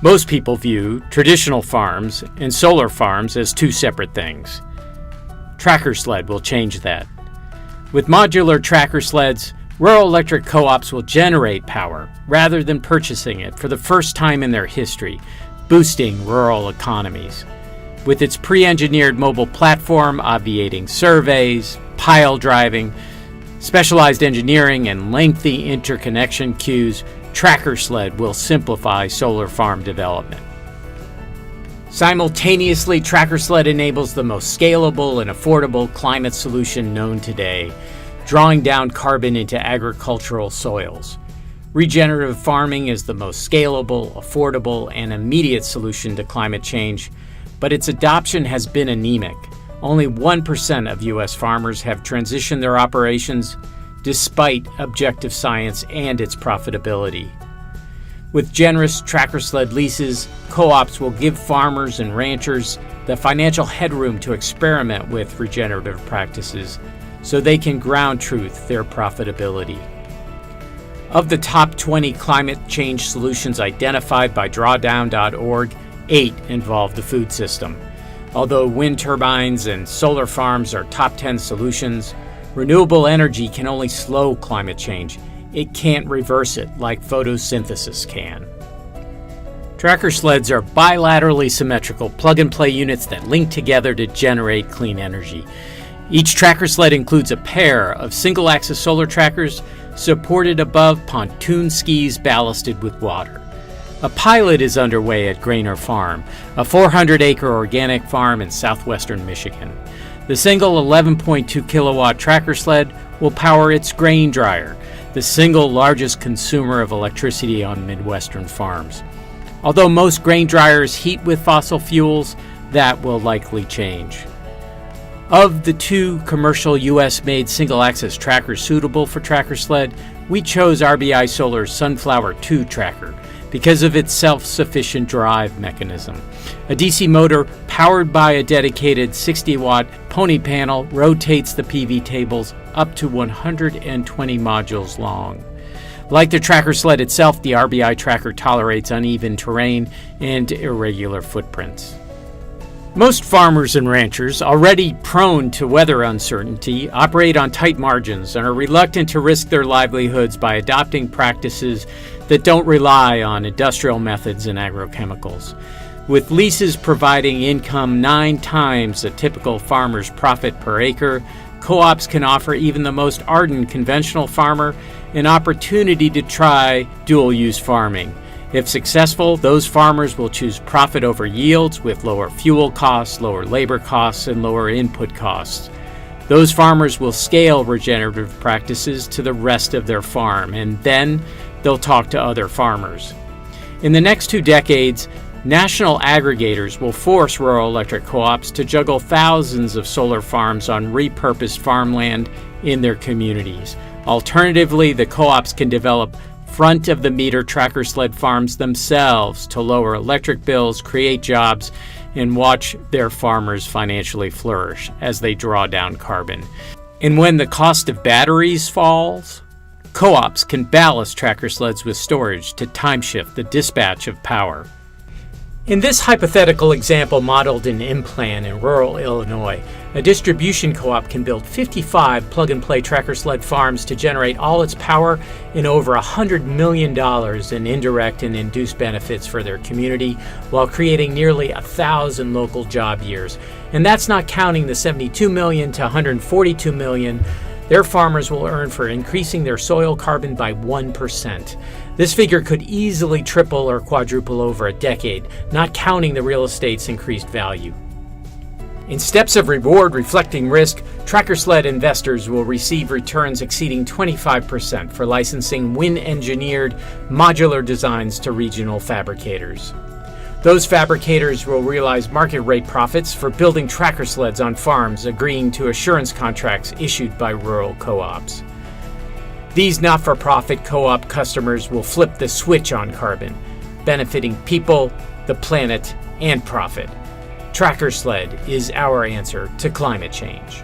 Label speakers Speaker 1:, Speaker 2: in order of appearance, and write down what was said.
Speaker 1: Most people view traditional farms and solar farms as two separate things. Tracker Sled will change that. With modular tracker sleds, rural electric co-ops will generate power rather than purchasing it for the first time in their history, boosting rural economies. With its pre-engineered mobile platform obviating surveys, pile driving, specialized engineering, and lengthy interconnection queues, Tracker Sled will simplify solar farm development. Simultaneously, Tracker Sled enables the most scalable and affordable climate solution known today, drawing down carbon into agricultural soils. Regenerative farming is the most scalable, affordable, and immediate solution to climate change, but its adoption has been anemic. Only 1% of U.S. farmers have transitioned their operations, despite objective science and its profitability. With generous Tracker Sled leases, co-ops will give farmers and ranchers the financial headroom to experiment with regenerative practices so they can ground truth their profitability. Of the top 20 climate change solutions identified by drawdown.org, 8 involve the food system. Although wind turbines and solar farms are top 10 solutions, renewable energy can only slow climate change. It can't reverse it like photosynthesis can. Tracker sleds are bilaterally symmetrical plug-and-play units that link together to generate clean energy. Each tracker sled includes a pair of single-axis solar trackers supported above pontoon skis ballasted with water. A pilot is underway at Grainer Farm, a 400-acre organic farm in southwestern Michigan. The single 11.2 kilowatt tracker sled will power its grain dryer, the single largest consumer of electricity on Midwestern farms. Although most grain dryers heat with fossil fuels, that will likely change. Of the 2 commercial U.S.-made single-axis trackers suitable for Tracker Sled, we chose RBI Solar's Sunflower 2 tracker because of its self-sufficient drive mechanism. A DC motor powered by a dedicated 60-watt pony panel rotates the PV tables up to 120 modules long. Like the tracker sled itself, the RBI tracker tolerates uneven terrain and irregular footprints. Most farmers and ranchers, already prone to weather uncertainty, operate on tight margins and are reluctant to risk their livelihoods by adopting practices that don't rely on industrial methods and agrochemicals. With leases providing income 9 times a typical farmer's profit per acre, co-ops can offer even the most ardent conventional farmer an opportunity to try dual-use farming. If successful, those farmers will choose profit over yields with lower fuel costs, lower labor costs, and lower input costs. Those farmers will scale regenerative practices to the rest of their farm, and then they'll talk to other farmers. In the next 2 decades, national aggregators will force rural electric co-ops to juggle thousands of solar farms on repurposed farmland in their communities. Alternatively, the co-ops can develop front-of-the-meter tracker sled farms themselves to lower electric bills, create jobs, and watch their farmers financially flourish as they draw down carbon. And when the cost of batteries falls, co-ops can ballast tracker sleds with storage to time-shift the dispatch of power. In this hypothetical example modeled in Implan in rural Illinois, a distribution co-op can build 55 plug-and-play tracker sled farms to generate all its power and over $100 million in indirect and induced benefits for their community while creating nearly 1,000 local job years. And that's not counting the $72 million to $142 million their farmers will earn for increasing their soil carbon by 1%. This figure could easily triple or quadruple over a decade, not counting the real estate's increased value. In steps of reward reflecting risk, tracker sled investors will receive returns exceeding 25% for licensing wind-engineered modular designs to regional fabricators. Those fabricators will realize market rate profits for building tracker sleds on farms agreeing to assurance contracts issued by rural co-ops. These not-for-profit co-op customers will flip the switch on carbon, benefiting people, the planet, and profit. Tracker Sled is our answer to climate change.